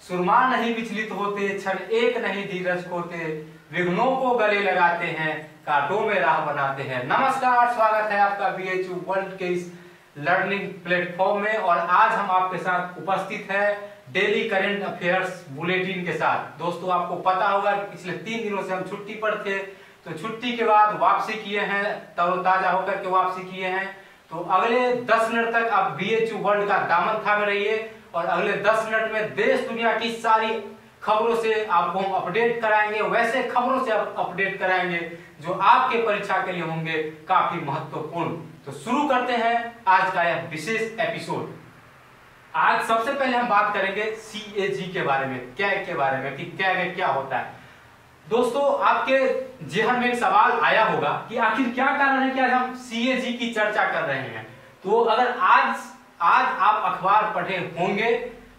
सुरमा नहीं विचलित होते, क्षण एक नहीं धीरज खोते, विघ्नों को गले लगाते हैं, कांटों में राह बनाते हैं। नमस्कार, स्वागत है आपका BHU वर्ल्ड के इस लर्निंग प्लेटफॉर्म में। और आज हम आपके साथ उपस्थित है डेली करंट अफेयर्स बुलेटिन के साथ। दोस्तों, आपको पता होगा कि पिछले 3 दिनों से हम छुट्टी पर थे, तो छुट्टी के बाद वापसी किए हैं, तरोताजा होकर के वापसी किए हैं। तो अगले 10 मिनट तक आप BHU वर्ल्ड का दामन थामे रहिए और अगले 10 मिनट में देश दुनिया की सारी खबरों से आपको हम अपडेट कराएंगे, वैसे खबरों से अपडेट कराएंगे जो आपके परीक्षा के लिए होंगे काफी महत्वपूर्ण। तो शुरू करते हैं आज का यह विशेष एपिसोड। आज सबसे पहले हम बात करेंगे CAG के बारे में, कैग के बारे में कि कैग क्या होता है। दोस्तों, आपके जेहन में एक सवाल आया होगा कि आखिर क्या कारण है कि आज हम CAG की चर्चा कर रहे हैं। तो अगर आज आप अखबार पढ़े होंगे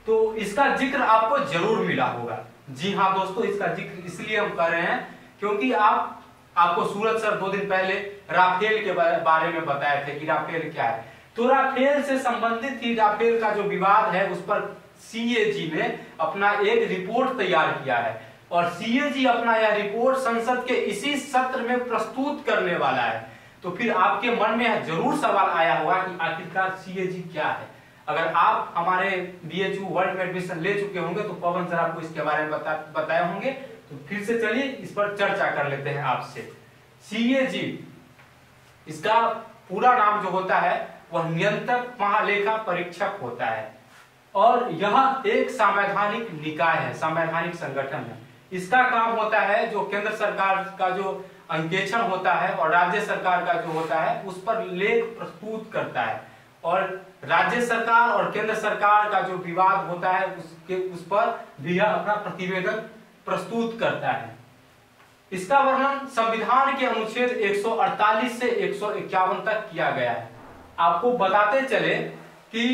तो इसका जिक्र आपको जरूर मिला होगा। जी हाँ दोस्तों, इसका जिक्र इसलिए हम कर रहे हैं क्योंकि आपको सूरज सर 2 दिन पहले राफेल के बारे में बताए थे कि राफेल क्या है। तो राफेल से संबंधित ही राफेल का जो विवाद है उस पर CAG ने अपना एक रिपोर्ट तैयार किया है और CAG अपना यह रिपोर्ट संसद के इसी सत्र में प्रस्तुत करने वाला है। तो फिर आपके मन में जरूर सवाल आया होगा कि आखिरकार CAG क्या है। अगर आप हमारे BHU वर्ल्ड में एडमिशन ले चुके होंगे तो पवन सर आपको इसके बारे में बताए होंगे। तो फिर से चलिए इस पर चर्चा कर लेते हैं आपसे। CAG, इसका पूरा नाम जो होता है वह नियंत्रक महालेखा परीक्षक होता है और यह एक संवैधानिक निकाय है, संवैधानिक संगठन है। इसका काम होता है जो केंद्र सरकार का जो अंकेक्षण होता है और राज्य सरकार का जो होता है उस पर लेख प्रस्तुत करता है और राज्य सरकार और केंद्र सरकार का जो विवाद होता है उस पर भी यह अपना प्रतिवेदन प्रस्तुत करता है। इसका वर्णन संविधान के अनुच्छेद 148 से 151 तक किया गया है। आपको बताते चले कि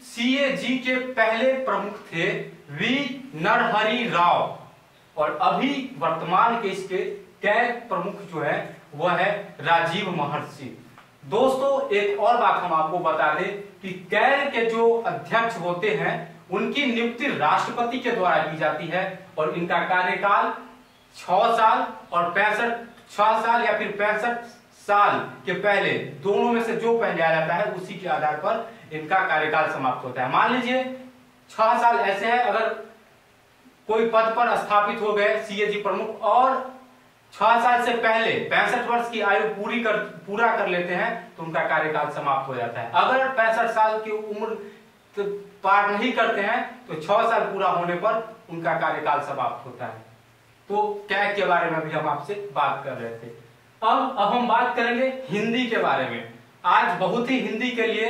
CAG के पहले प्रमुख थे V नरहरि राव और अभी वर्तमान के इसके कैग प्रमुख जो है वह है राजीव महर्षि। दोस्तों, एक और बात हम आपको बता दें कि कैग के जो अध्यक्ष होते हैं उनकी नियुक्ति राष्ट्रपति के द्वारा की जाती है और इनका कार्यकाल 6 साल और 6 साल या फिर 65 साल के पहले, दोनों में से जो पहले आ जाता है उसी के आधार पर इनका कार्यकाल समाप्त होता है। मान लीजिए 6 साल ऐसे है, अगर कोई पद पर स्थापित हो गए CAG प्रमुख और 6 साल से पहले 65 वर्ष की आयु पूरा कर लेते हैं तो उनका कार्यकाल समाप्त हो जाता है। अगर 65 साल की उम्र पार नहीं करते हैं तो 6 साल पूरा होने पर उनका कार्यकाल समाप्त होता है। तो कैग के बारे में भी हम आपसे बात कर रहे थे। अब हम बात करेंगे हिंदी के बारे में। आज बहुत ही हिंदी के लिए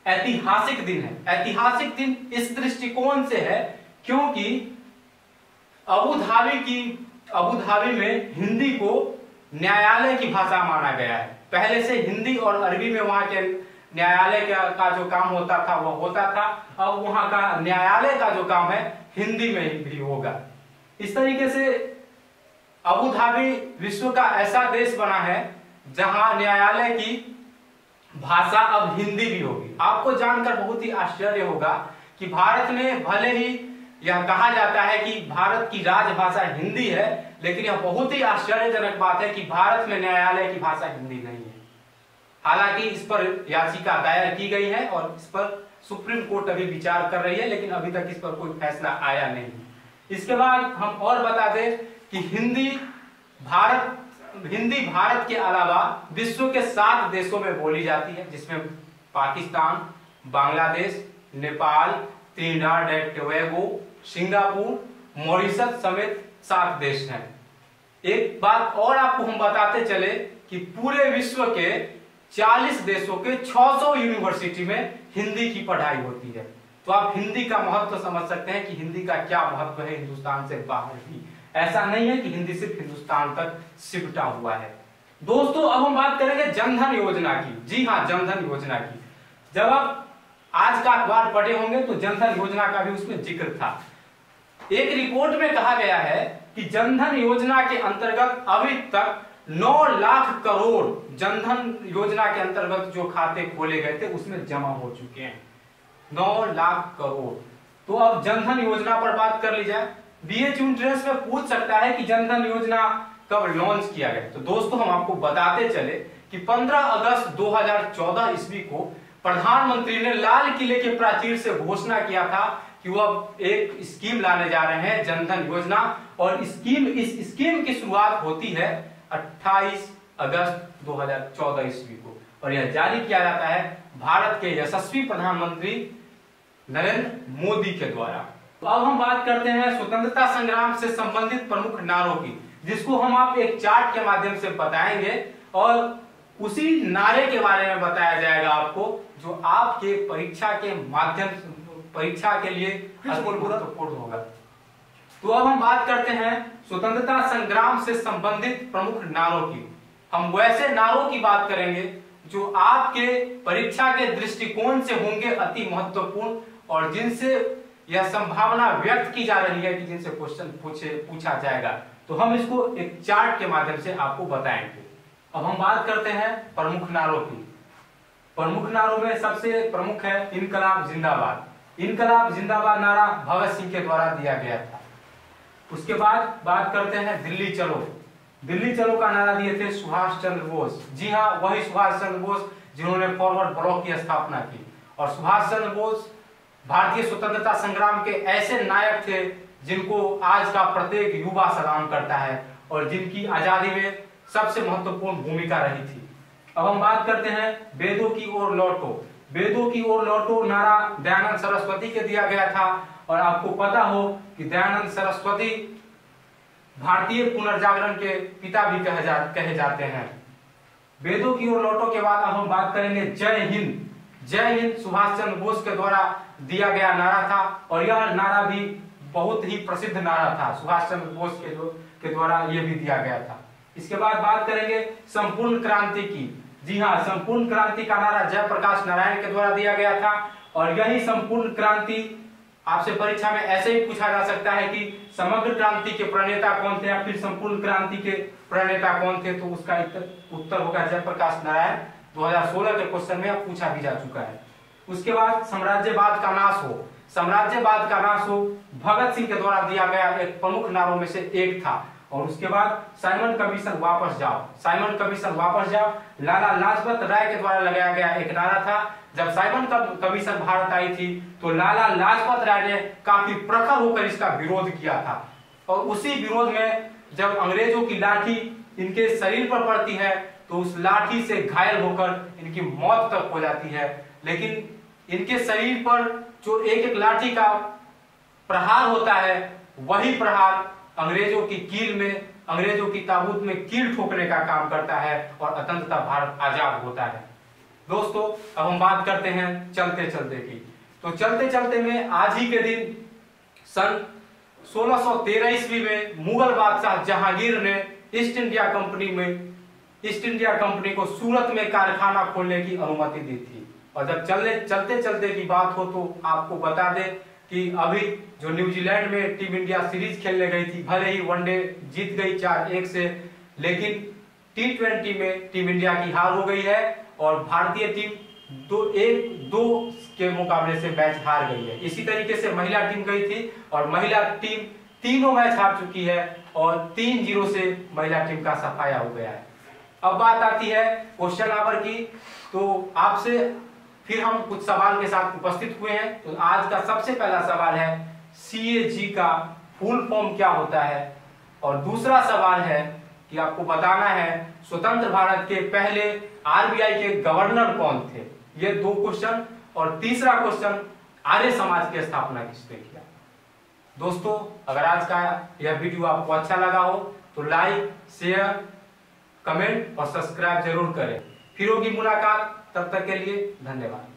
ऐतिहासिक दिन है। ऐतिहासिक दिन इस दृष्टिकोण से है क्योंकि अबू धाबी में हिंदी को न्यायालय की भाषा माना गया है। पहले से हिंदी और अरबी में वहां के न्यायालय का जो काम होता था वह होता था, अब वहां का न्यायालय का जो काम है हिंदी में भी होगा। इस तरीके से अबू धाबी विश्व का ऐसा देश बना है जहां न्यायालय की भाषा अब हिंदी भी होगी। आपको जानकर बहुत ही आश्चर्य होगा कि भारत में भले ही यह कहा जाता है कि भारत की राजभाषा हिंदी है, लेकिन यह बहुत ही आश्चर्यजनक बात है कि भारत में न्यायालय की भाषा हिंदी नहीं है। हालांकि इस पर याचिका दायर की गई है और इस पर सुप्रीम कोर्ट अभी विचार कर रही है, लेकिन अभी तक इस पर कोई फैसला आया नहीं। इसके बाद हम और बता दें कि हिंदी भारत के अलावा विश्व के 7 देशों में बोली जाती है, जिसमें Pakistan, Bangladesh, Nepal, Trinidad and Tobago, Singapore, Mauritius समेत 7 देश हैं। एक बात और आपको हम बताते चले कि पूरे विश्व के 40 देशों के 600 यूनिवर्सिटी में हिंदी की पढ़ाई होती है। तो आप हिंदी का महत्व समझ सकते हैं कि हिंदी का क्या महत्व है हिंदुस्तान से बाहर भी। ऐसा नहीं है कि हिंदी सिर्फ हिंदुस्तान तक सिमटा हुआ है। दोस्तों, अब हम बात करेंगे जनधन योजना की। जी हाँ, जनधन योजना की। जब आप आज का अखबार पढ़े होंगे तो जनधन योजना का भी उसमें जिक्र था। एक रिपोर्ट में कहा गया है कि जनधन योजना के अंतर्गत अभी तक 9 लाख करोड़ जनधन योजना के अंतर्गत जो खाते खोले गए थे उसमें जमा हो चुके हैं। 9 लाख करोड़। तो अब जनधन योजना पर बात कर ली जाए। बीएचयू एंट्रेंस में पूछ सकता है कि जनधन योजना कब लॉन्च किया गया। तो दोस्तों हम आपको बताते चले कि 15 अगस्त 2014 ईस्वी को प्रधानमंत्री ने लाल किले के प्राचीर से घोषणा किया था कि वो अब एक स्कीम लाने जा रहे हैं, जनधन योजना। और इस स्कीम की शुरुआत होती है 28 अगस्त 2014 ईस्वी को और यह जारी किया जाता है भारत के यशस्वी प्रधानमंत्री नरेंद्र मोदी के द्वारा। तो अब हम बात करते हैं स्वतंत्रता संग्राम से संबंधित प्रमुख नारों की, जिसको हम आप एक चार्ट के माध्यम से बताएंगे और उसी नारे के बारे में बताया जाएगा आपको जो आपके परीक्षा के लिए महत्वपूर्ण होगा। तो अब हम बात करते हैं स्वतंत्रता संग्राम से संबंधित प्रमुख नारों की। हम वैसे नारों की बात करेंगे जो आपके परीक्षा के दृष्टिकोण से होंगे अति महत्वपूर्ण और जिनसे यह संभावना व्यक्त की जा रही है कि जिनसे क्वेश्चन पूछा जाएगा। तो हम इसको एक चार्ट के माध्यम से आपको बताएंगे। अब हम बात करते हैं प्रमुख नारों की। प्रमुख नारों में सबसे प्रमुख है इनकलाब जिंदाबाद। इनकलाब जिंदाबाद नारा भगत सिंह के द्वारा दिया गया था। उसके बाद बात करते हैं दिल्ली चलो। दिल्ली चलो का नारा दिए थे सुभाष चंद्र बोस। जी हाँ, वही सुभाष चंद्र बोस जिन्होंने फॉरवर्ड ब्लॉक की स्थापना की। और सुभाष चंद्र बोस भारतीय स्वतंत्रता संग्राम के ऐसे नायक थे जिनको आज का प्रत्येक युवा सलाम करता है और जिनकी आजादी में सबसे महत्वपूर्ण भूमिका रही थी। अब हम बात करते हैं वेदों की ओर लौटो। वेदों की ओर लौटो नारा दयानंद सरस्वती के दिया गया था और आपको पता हो कि दयानंद सरस्वती भारतीय पुनर्जागरण के पिता भी कहे जाते हैं। वेदों की ओर लौटो के बाद अब हम बात करेंगे जय हिंद। जय हिंद सुभाष चंद्र बोस के द्वारा दिया गया नारा था और यह नारा भी बहुत ही प्रसिद्ध नारा था। सुभाष चंद्र बोस के द्वारा यह भी दिया गया था। इसके बाद बात करेंगे संपूर्ण क्रांति की। जी हाँ, संपूर्ण क्रांति का नारा जयप्रकाश नारायण के द्वारा दिया गया था और यही संपूर्ण क्रांति आपसे परीक्षा में ऐसे ही पूछा जा सकता है कि समग्र क्रांति के प्रणेता कौन थे या फिर संपूर्ण क्रांति के प्रणेता कौन थे। तो उसका उत्तर होगा जयप्रकाश नारायण। 2016 के क्वेश्चन में अब पूछा भी जा चुका है। उसके बाद साम्राज्यवाद का नाश हो। साम्राज्यवाद का नाश हो भगत सिंह के द्वारा दिया गया एक प्रमुख नारों में से एक था। और उसके बाद साइमन कमीशन वापस जाओ। साइमन कमीशन वापस जाओ लाला लाजपत राय के द्वारा लगाया गया एक नारा था। जब साइमन कमीशन भारत आई थी तो लाला लाजपत राय ने काफी प्रखर होकर इसका विरोध किया था और उसी विरोध में जब अंग्रेजों की लाठी इनके शरीर पर पड़ती है तो उस लाठी से घायल होकर इनकी मौत तक हो जाती है। लेकिन इनके शरीर पर जो एक एक लाठी का प्रहार होता है वही प्रहार अंग्रेजों की कील में, अंग्रेजों की ताबूत में कील ठोकने का काम करता है और स्वतंत्रता भारत आजाद होता है। दोस्तों अब हम बात करते हैं चलते चलते की। तो चलते चलते में आज ही के दिन सन 1613 ईस्वी में मुगल बादशाह जहांगीर ने ईस्ट इंडिया कंपनी को सूरत में कारखाना खोलने की अनुमति दी थी। और जब चलते चलते की बात हो तो आपको बता दें कि अभी जो न्यूजीलैंड में टीम इंडिया सीरीज खेलने गई थी, भले ही वनडे जीत गई 4-1 से, लेकिन T20 में टीम इंडिया की हार हो गई है और भारतीय टीम 2-1 के मुकाबले से मैच हार गई है। इसी तरीके से महिला टीम गई थी और महिला टीम तीनों मैच हार चुकी है और 3-0 से महिला टीम का सफाया हो गया है। अब बात आती है क्वेश्चन आवर की। तो आपसे फिर हम कुछ सवाल के साथ उपस्थित हुए हैं। तो आज का सबसे पहला सवाल है CAG का फुल फॉर्म क्या होता है और दूसरा सवाल है कि आपको बताना है स्वतंत्र भारत के पहले RBI के गवर्नर कौन थे। ये 2 क्वेश्चन और तीसरा क्वेश्चन आर्य समाज की स्थापना किसने किया। दोस्तों अगर आज का यह वीडियो आपको अच्छा लगा हो तो लाइक, शेयर, कमेंट और सब्सक्राइब जरूर करें। फिर होगी मुलाकात, तब तक के लिए धन्यवाद।